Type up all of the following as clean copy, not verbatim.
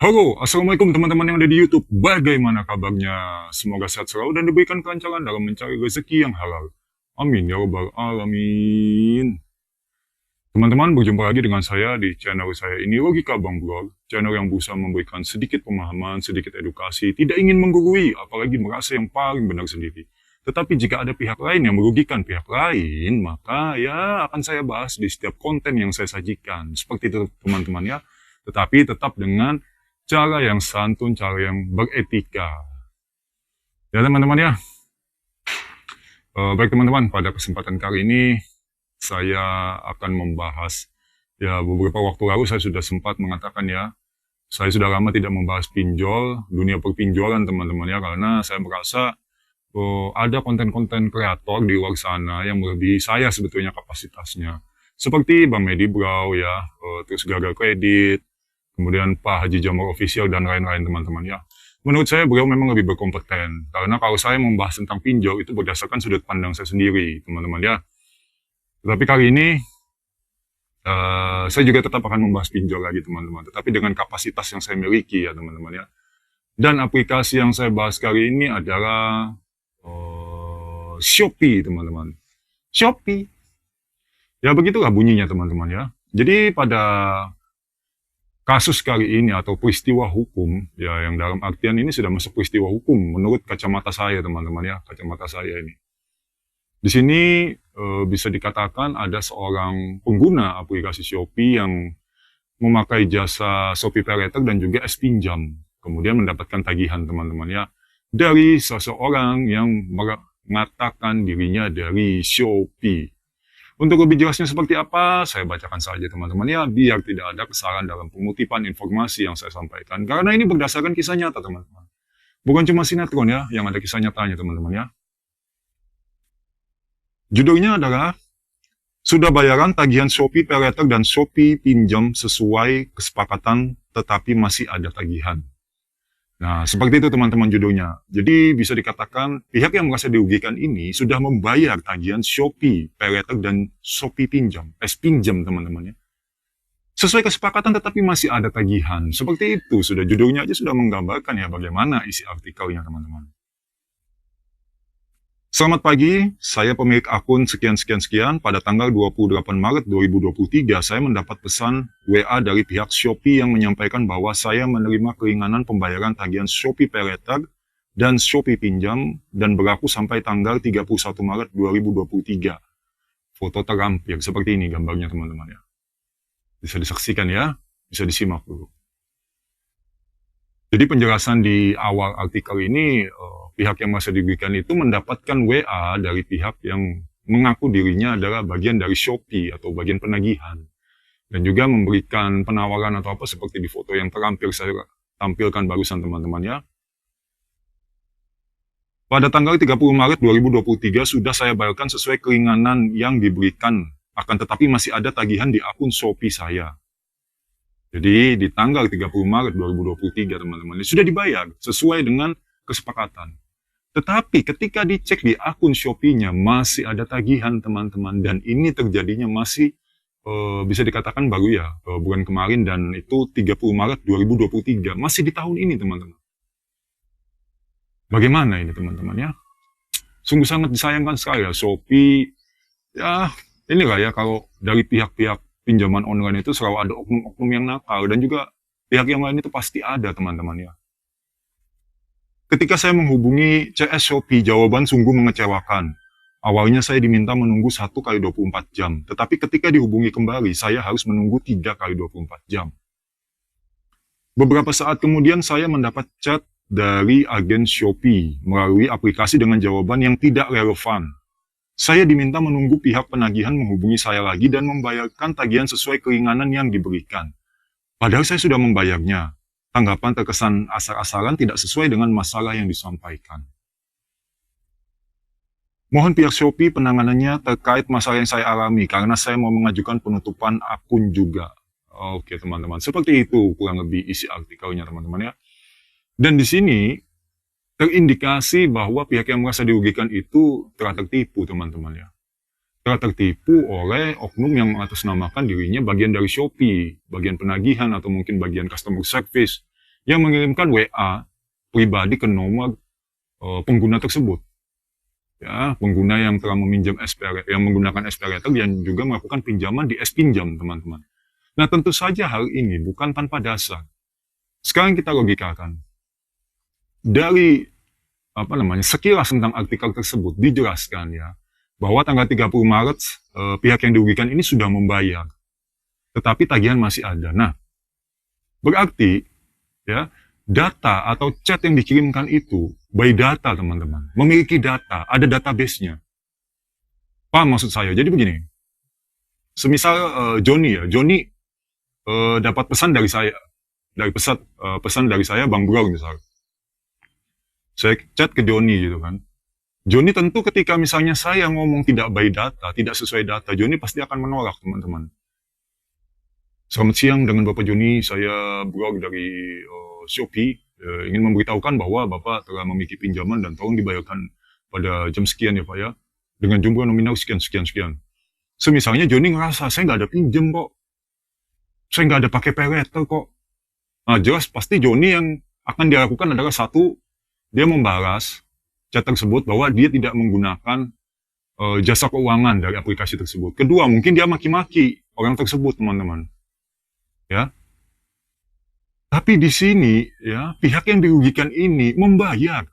Halo, Assalamualaikum teman-teman yang ada di YouTube. Bagaimana kabarnya? Semoga sehat selalu dan diberikan kelancaran dalam mencari rezeki yang halal. Amin ya rabbal alamin. Teman-teman, berjumpa lagi dengan saya di channel saya ini, Logika Bang Blog. Channel yang berusaha memberikan sedikit pemahaman, sedikit edukasi, tidak ingin menggurui, apalagi merasa yang paling benar sendiri. Tetapi jika ada pihak lain yang merugikan pihak lain, maka ya akan saya bahas di setiap konten yang saya sajikan. Seperti itu teman-teman ya. Tetapi tetap dengan cara yang santun, cara yang beretika. Ya teman-teman ya. Baik teman-teman, pada kesempatan kali ini saya akan membahas, ya beberapa waktu lalu saya sudah sempat mengatakan ya, saya sudah lama tidak membahas pinjol, dunia perpinjolan teman-teman ya, karena saya merasa ada konten-konten kreator di luar sana yang melebihi saya sebetulnya kapasitasnya. Seperti Bang Medi Brow ya, terus Gagal Kredit, kemudian Pak Haji Jamur Official dan lain-lain teman-teman ya. Menurut saya beliau memang lebih berkompeten, karena kalau saya membahas tentang pinjol itu berdasarkan sudut pandang saya sendiri teman-teman ya. Tetapi kali ini saya juga tetap akan membahas pinjol lagi teman-teman, tetapi dengan kapasitas yang saya miliki ya teman-teman ya. Dan aplikasi yang saya bahas kali ini adalah Shopee teman-teman. Shopee. Ya begitulah bunyinya teman-teman ya. Jadi pada kasus kali ini atau peristiwa hukum ya, yang dalam artian ini sudah masuk peristiwa hukum menurut kacamata saya teman-teman ya, kacamata saya ini. Di sini bisa dikatakan ada seorang pengguna aplikasi Shopee yang memakai jasa Shopee PayLater dan juga S-Pinjam, kemudian mendapatkan tagihan teman-teman ya, dari seseorang yang mengatakan dirinya dari Shopee. Untuk lebih jelasnya seperti apa, saya bacakan saja teman-teman ya, biar tidak ada kesalahan dalam pengutipan informasi yang saya sampaikan. Karena ini berdasarkan kisah nyata teman-teman. Bukan cuma sinetron ya, yang ada kisah nyatanya teman-teman ya. Judulnya adalah, sudah bayaran tagihan Shopee PayLater dan Shopee Pinjam sesuai kesepakatan tetapi masih ada tagihan. Nah, seperti itu teman-teman judulnya. Jadi bisa dikatakan pihak yang merasa dirugikan ini sudah membayar tagihan Shopee PayLater dan Shopee Pinjam, S-Pinjam teman-teman ya. Sesuai kesepakatan tetapi masih ada tagihan. Seperti itu, sudah judulnya aja sudah menggambarkan ya bagaimana isi artikelnya teman-teman. Selamat pagi, saya pemilik akun sekian-sekian-sekian. Pada tanggal 28 Maret 2023, saya mendapat pesan WA dari pihak Shopee yang menyampaikan bahwa saya menerima keringanan pembayaran tagihan Shopee PayLater dan Shopee Pinjam dan berlaku sampai tanggal 31 Maret 2023. Foto terampil, seperti ini gambarnya teman-teman ya. Bisa disaksikan ya, bisa disimak dulu. Jadi penjelasan di awal artikel ini, pihak yang merasa dirugikan itu mendapatkan WA dari pihak yang mengaku dirinya adalah bagian dari Shopee atau bagian penagihan. Dan juga memberikan penawaran atau apa seperti di foto yang terampil saya tampilkan barusan teman-teman ya. Pada tanggal 30 Maret 2023 sudah saya bayarkan sesuai keringanan yang diberikan, akan tetapi masih ada tagihan di akun Shopee saya. Jadi di tanggal 30 Maret 2023 teman-teman, sudah dibayar sesuai dengan kesepakatan. Tetapi ketika dicek di akun Shopee-nya masih ada tagihan teman-teman, dan ini terjadinya masih bisa dikatakan baru ya, bulan kemarin, dan itu 30 Maret 2023, masih di tahun ini teman-teman. Bagaimana ini teman-teman ya? Sungguh sangat disayangkan sekali ya, Shopee ya inilah ya, kalau dari pihak-pihak pinjaman online itu selalu ada oknum-oknum yang nakal, dan juga pihak yang lain itu pasti ada teman-teman ya. Ketika saya menghubungi CS Shopee, jawaban sungguh mengecewakan. Awalnya saya diminta menunggu 1 kali 24 jam, tetapi ketika dihubungi kembali, saya harus menunggu 3 kali 24 jam. Beberapa saat kemudian saya mendapat chat dari agen Shopee melalui aplikasi dengan jawaban yang tidak relevan. Saya diminta menunggu pihak penagihan menghubungi saya lagi dan membayarkan tagihan sesuai keringanan yang diberikan. Padahal saya sudah membayarnya. Tanggapan terkesan asal-asalan, tidak sesuai dengan masalah yang disampaikan. Mohon pihak Shopee penanganannya terkait masalah yang saya alami, karena saya mau mengajukan penutupan akun juga. Oke teman-teman, seperti itu kurang lebih isi artikelnya teman-teman ya. Dan di sini terindikasi bahwa pihak yang merasa dirugikan itu telah tertipu teman-teman ya. Telah tertipu oleh oknum yang mengatasnamakan dirinya bagian dari Shopee, bagian penagihan atau mungkin bagian customer service, yang mengirimkan WA pribadi ke nomor pengguna tersebut. Ya, pengguna yang telah meminjam SPRT, yang menggunakan SPRT dan juga melakukan pinjaman di S-Pinjam, teman-teman. Nah, tentu saja hal ini bukan tanpa dasar. Sekarang kita logikakan. Dari sekilas tentang artikel tersebut dijelaskan ya bahwa tanggal 30 Maret pihak yang dirugikan ini sudah membayar. Tetapi tagihan masih ada. Nah, berarti ya data atau chat yang dikirimkan itu by data, teman-teman. Memiliki data, ada database-nya. Paham maksud saya? Jadi begini. Semisal Joni dapat pesan dari saya, pesan dari saya Bang Bro misalnya. Saya chat ke Joni gitu kan. Joni tentu ketika misalnya saya ngomong tidak by data, tidak sesuai data, Joni pasti akan menolak, teman-teman. Selamat siang dengan Bapak Joni, saya Bro dari Shopee. Ingin memberitahukan bahwa Bapak telah memiliki pinjaman dan tolong dibayarkan pada jam sekian ya Pak ya. Dengan jumlah nominal sekian. Semisalnya Joni ngerasa, saya nggak ada pinjam kok. Saya nggak ada pakai paylater kok. Nah jelas pasti Joni yang akan dilakukan adalah satu, dia membalas chat tersebut bahwa dia tidak menggunakan jasa keuangan dari aplikasi tersebut. Kedua, mungkin dia maki-maki orang tersebut, teman-teman. Ya. Tapi di sini ya pihak yang dirugikan ini membayar.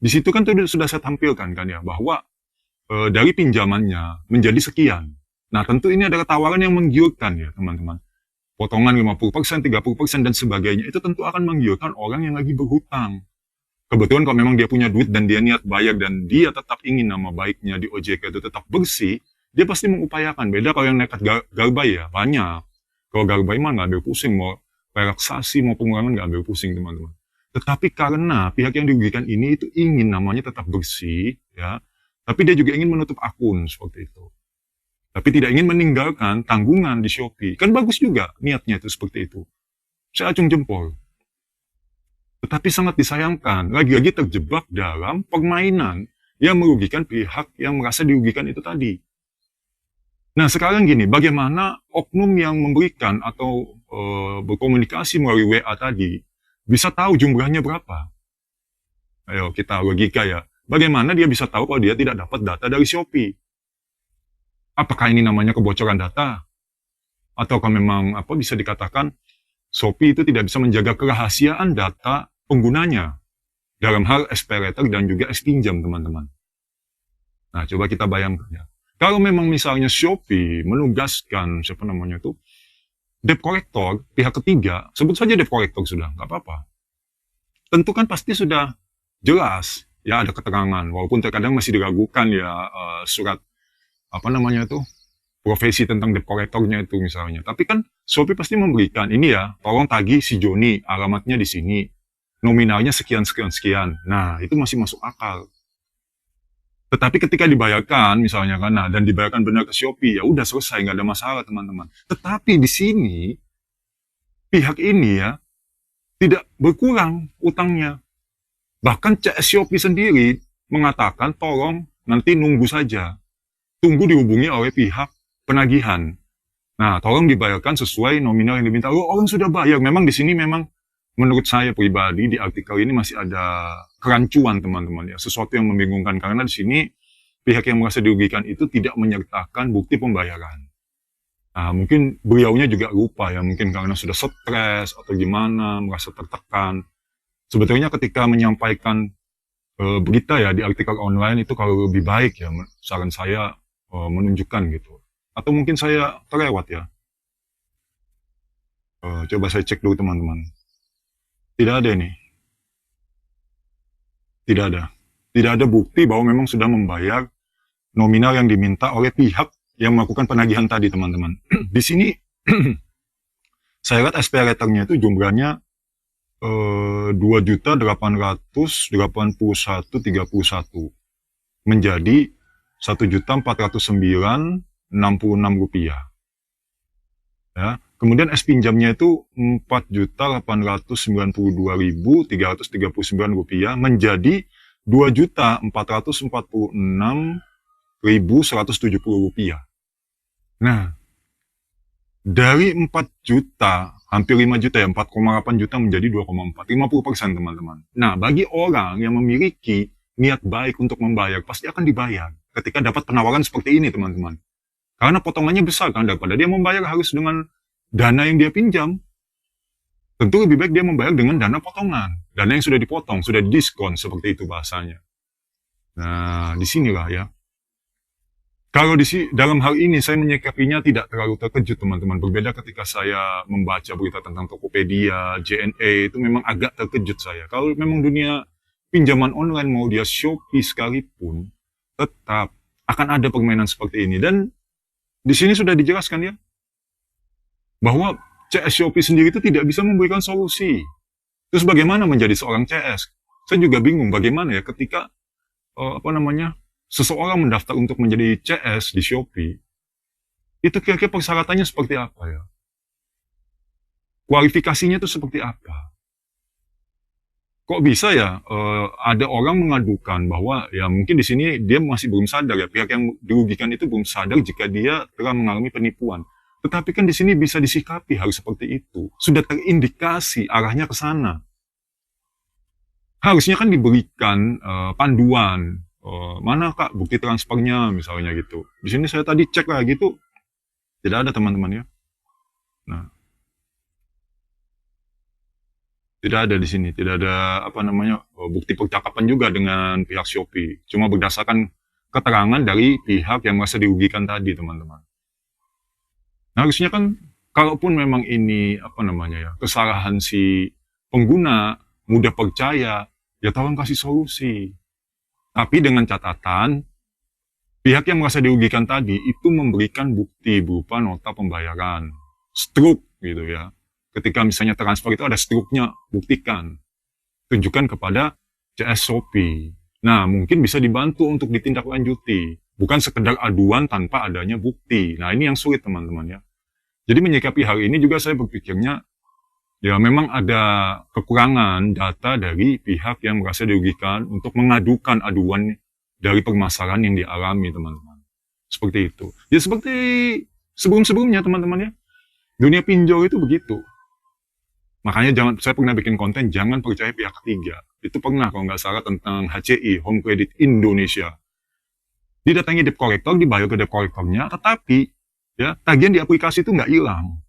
Di situ kan sudah saya tampilkan kan ya bahwa dari pinjamannya menjadi sekian. Nah, tentu ini adalah tawaran yang menggiurkan ya, teman-teman. Potongan 50%, 30% dan sebagainya itu tentu akan menggiurkan orang yang lagi berhutang. Kebetulan kalau memang dia punya duit dan dia niat bayar dan dia tetap ingin nama baiknya di OJK itu tetap bersih, dia pasti mengupayakan. Beda kalau yang nekat garbay ya, banyak. Kalau garbay mah nggak ambil pusing, mau relaksasi, mau pengurangan nggak ambil pusing, teman-teman. Tetapi karena pihak yang dirugikan ini itu ingin namanya tetap bersih, ya, tapi dia juga ingin menutup akun seperti itu. Tapi tidak ingin meninggalkan tanggungan di Shopee. Kan bagus juga niatnya itu seperti itu. Saya acung jempol. Tetapi sangat disayangkan, lagi-lagi terjebak dalam permainan yang merugikan pihak yang merasa dirugikan itu tadi. Nah sekarang gini, bagaimana oknum yang memberikan atau berkomunikasi melalui WA tadi bisa tahu jumlahnya berapa? Ayo kita logika ya. Bagaimana dia bisa tahu kalau dia tidak dapat data dari Shopee? Apakah ini namanya kebocoran data? Ataukah memang bisa dikatakan Shopee itu tidak bisa menjaga kerahasiaan data penggunanya dalam hal SPayLater dan juga S-Pinjam, teman-teman. Nah, coba kita bayangkan ya. Kalau memang misalnya Shopee menugaskan debt collector, pihak ketiga, sebut saja debt collector sudah, nggak apa-apa. Tentu kan pasti sudah jelas, ya ada keterangan, walaupun terkadang masih diragukan ya surat profesi tentang debt collectornya itu misalnya. Tapi kan Shopee pasti memberikan, ini ya, tolong tagih si Joni, alamatnya di sini, nominalnya sekian. Nah, itu masih masuk akal. Tetapi ketika dibayarkan misalnya kan, dan dibayarkan benar ke Shopee, ya udah selesai, nggak ada masalah, teman-teman. Tetapi di sini pihak ini ya tidak berkurang utangnya. Bahkan CS Shopee sendiri mengatakan tolong nanti nunggu saja. Tunggu dihubungi oleh pihak penagihan. Nah, tolong dibayarkan sesuai nominal yang diminta. Orang sudah bayar. Memang di sini memang menurut saya pribadi di artikel ini masih ada kerancuan, teman-teman ya. Sesuatu yang membingungkan karena di sini pihak yang merasa dirugikan itu tidak menyertakan bukti pembayaran. Nah, mungkin beliaunya juga lupa ya, mungkin karena sudah stres atau gimana, merasa tertekan. Sebetulnya ketika menyampaikan berita ya di artikel online itu kalau lebih baik ya, saran saya menunjukkan gitu. Atau mungkin saya terlewat ya. Coba saya cek dulu, teman-teman. Tidak ada ini. Tidak ada. Tidak ada bukti bahwa memang sudah membayar nominal yang diminta oleh pihak yang melakukan penagihan tadi, teman-teman. Di sini saya lihat SPayLater-nya itu jumlahnya 2.881.31 menjadi 1.409.66 rupiah. Ya. Kemudian S-Pinjamnya itu 4.892.339 rupiah menjadi 2.446.170 rupiah. Nah, dari 4 juta hampir 5 juta ya, 4,8 juta menjadi 2,4, 50% teman-teman. Nah, bagi orang yang memiliki niat baik untuk membayar, pasti akan dibayar ketika dapat penawaran seperti ini teman-teman. Karena potongannya besar kan, daripada dia membayar harus dengan dana yang dia pinjam. Tentu lebih baik dia membayar dengan dana potongan, dana yang sudah dipotong, sudah diskon, seperti itu bahasanya. Nah, disinilah ya. Kalau dalam hal ini saya menyikapinya tidak terlalu terkejut teman-teman. Berbeda ketika saya membaca berita tentang Tokopedia, JNE, itu memang agak terkejut saya. Kalau memang dunia pinjaman online mau dia Shopee sekalipun, tetap akan ada permainan seperti ini. Dan di sini sudah dijelaskan ya, bahwa CS Shopee sendiri itu tidak bisa memberikan solusi. Terus bagaimana menjadi seorang CS? Saya juga bingung bagaimana ya ketika seseorang mendaftar untuk menjadi CS di Shopee, itu kira-kira persyaratannya seperti apa ya? Kualifikasinya itu seperti apa? Kok bisa ya ada orang mengadukan bahwa ya mungkin di sini dia masih belum sadar ya, pihak yang dirugikan itu belum sadar jika dia telah mengalami penipuan. Tetapi kan di sini bisa disikapi hal seperti itu. Sudah terindikasi arahnya ke sana. Harusnya kan diberikan panduan. Mana kak bukti transfernya misalnya gitu. Di sini saya tadi cek lah gitu, tidak ada teman-teman ya. Nah, tidak ada di sini, tidak ada bukti percakapan juga dengan pihak Shopee. Cuma berdasarkan keterangan dari pihak yang merasa dirugikan tadi teman-teman. Nah, harusnya kan kalaupun memang ini kesalahan si pengguna, mudah percaya, ya tolong kasih solusi. Tapi dengan catatan, pihak yang merasa dirugikan tadi itu memberikan bukti berupa nota pembayaran. Struk gitu ya. Ketika misalnya transfer itu ada struknya, buktikan. Tunjukkan kepada CS Shopee. Nah, mungkin bisa dibantu untuk ditindaklanjuti. Bukan sekedar aduan tanpa adanya bukti. Nah, ini yang sulit teman-teman ya. Jadi menyikapi hal ini juga saya berpikirnya, ya memang ada kekurangan data dari pihak yang merasa dirugikan untuk mengadukan aduan dari permasalahan yang dialami teman-teman. Seperti itu. Ya seperti sebelum-sebelumnya teman-teman ya. Dunia pinjol itu begitu. Makanya saya pernah bikin konten jangan percaya pihak ketiga. Itu pernah kalau nggak salah tentang HCI, Home Credit Indonesia. Didatangi debt collector, dibayar ke debt collectornya, tetapi ya tagihan di aplikasi itu nggak hilang.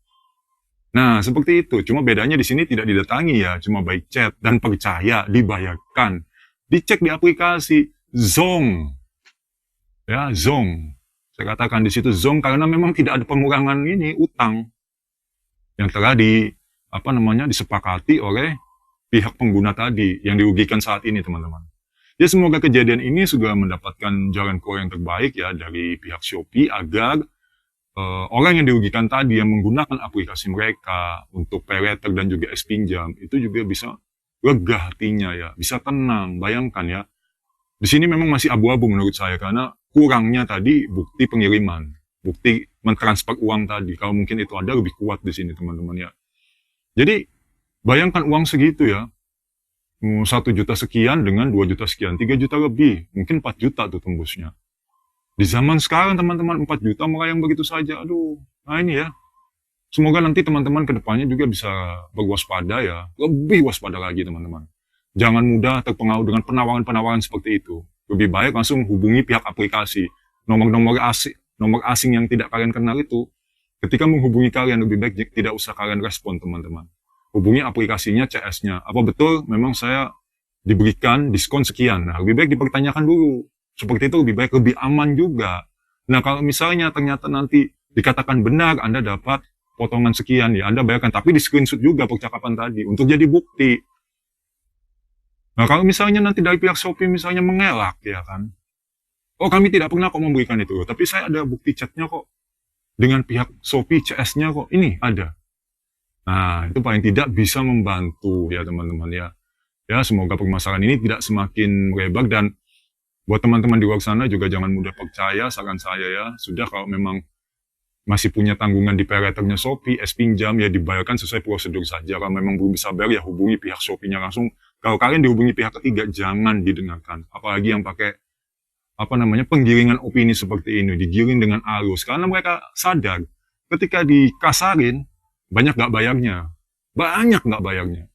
Nah, seperti itu. Cuma bedanya di sini tidak didatangi ya, cuma by chat dan percaya dibayarkan. Dicek di aplikasi Zong. Ya, Zong. Saya katakan di situ Zong karena memang tidak ada pengurangan ini utang yang telah disepakati oleh pihak pengguna tadi yang dirugikan saat ini, teman-teman. Ya, semoga kejadian ini sudah mendapatkan jalan keluar yang terbaik ya dari pihak Shopee agar orang yang dirugikan tadi yang menggunakan aplikasi mereka untuk pay letter dan juga pinjam itu juga bisa lega hatinya ya, bisa tenang. Bayangkan ya, di sini memang masih abu-abu menurut saya karena kurangnya tadi bukti pengiriman, bukti mentransfer uang tadi. Kalau mungkin itu ada lebih kuat di sini teman-teman ya. Jadi bayangkan uang segitu ya, 1 juta sekian dengan 2 juta sekian, 3 juta lebih, mungkin 4 juta tuh tembusnya. Di zaman sekarang teman-teman 4 juta melayang begitu saja. Aduh, nah ini ya. Semoga nanti teman-teman ke depannya juga bisa berwaspada ya. Lebih waspada lagi teman-teman. Jangan mudah terpengaruh dengan penawaran-penawaran seperti itu. Lebih baik langsung hubungi pihak aplikasi. Nomor asing yang tidak kalian kenal itu, ketika menghubungi kalian lebih baik tidak usah kalian respon teman-teman. Hubungi aplikasinya, CS-nya. Apa betul memang saya diberikan diskon sekian? Nah, lebih baik dipertanyakan dulu. Seperti itu lebih baik, lebih aman juga. Nah, kalau misalnya ternyata nanti dikatakan benar Anda dapat potongan sekian, ya Anda bayarkan. Tapi di screenshot juga percakapan tadi untuk jadi bukti. Nah, kalau misalnya nanti dari pihak Shopee misalnya mengelak, ya kan. Oh, kami tidak pernah kok memberikan itu. Tapi saya ada bukti chatnya kok. Dengan pihak Shopee, CS-nya kok. Ini ada. Nah, itu paling tidak bisa membantu ya teman-teman ya. Ya, semoga permasalahan ini tidak semakin melebar dan buat teman-teman di luar sana juga jangan mudah percaya, saran saya ya. Sudah kalau memang masih punya tanggungan di pay letternya Shopee, pinjam ya dibayarkan sesuai prosedur saja. Kalau memang belum bisa bayar ya hubungi pihak Shopee-nya langsung. Kalau kalian dihubungi pihak ketiga jangan didengarkan. Apalagi yang pakai penggiringan opini seperti ini, digiring dengan arus. Karena mereka sadar ketika dikasarin banyak gak bayarnya. banyak nggak bayarnya.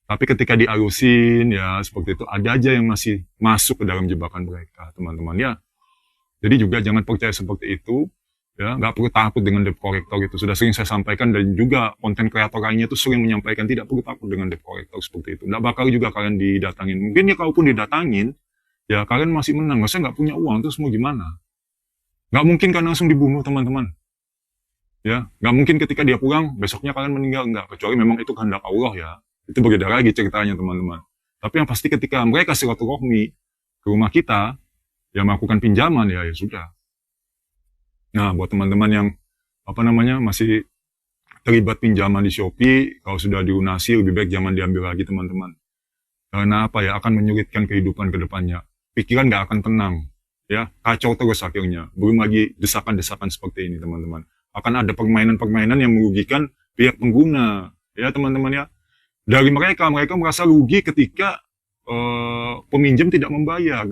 Tapi ketika dialusin ya seperti itu, ada aja yang masih masuk ke dalam jebakan mereka, teman-teman ya. Jadi juga jangan percaya seperti itu, ya. Nggak perlu takut dengan debt collector itu. Sudah sering saya sampaikan, dan juga konten kreator lainnya itu sering menyampaikan tidak perlu takut dengan debt collector seperti itu. Nggak bakal juga kalian didatangin. Mungkin ya kalaupun didatangin, ya kalian masih menang. Saya nggak punya uang, terus mau gimana? Nggak mungkin kan langsung dibunuh, teman-teman. Ya, nggak mungkin ketika dia pulang, besoknya kalian meninggal. Nggak, kecuali memang itu kehendak Allah ya. Itu berbeda lagi ceritanya, teman-teman. Tapi yang pasti ketika mereka silaturahmi ke rumah kita, ya melakukan pinjaman, ya sudah. Nah, buat teman-teman yang masih terlibat pinjaman di Shopee, kalau sudah dilunasi lebih baik jangan diambil lagi, teman-teman. Karena apa ya, akan menyulitkan kehidupan ke depannya. Pikiran nggak akan tenang, ya, kacau terus akhirnya. Belum lagi desakan-desakan seperti ini, teman-teman. Akan ada permainan-permainan yang merugikan pihak pengguna, ya teman-teman ya. Dari mereka merasa rugi ketika peminjam tidak membayar.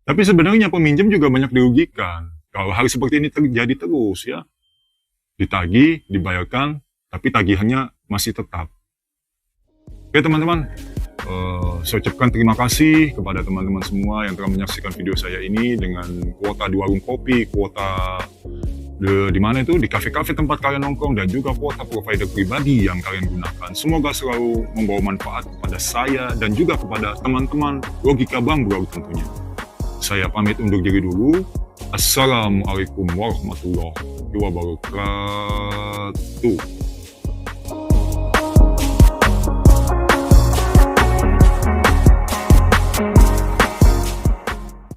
Tapi sebenarnya peminjam juga banyak dirugikan. Kalau hal seperti ini terjadi terus ya, ditagih, dibayarkan, tapi tagihannya masih tetap. Oke teman-teman, saya ucapkan terima kasih kepada teman-teman semua yang telah menyaksikan video saya ini dengan kuota di warung kopi, kuota di mana itu, di kafe-kafe tempat kalian nongkrong, dan juga kuota provider pribadi yang kalian gunakan. Semoga selalu membawa manfaat kepada saya dan juga kepada teman-teman Logika Bang Bro tentunya. Saya pamit undur diri dulu. Assalamualaikum warahmatullahi wabarakatuh.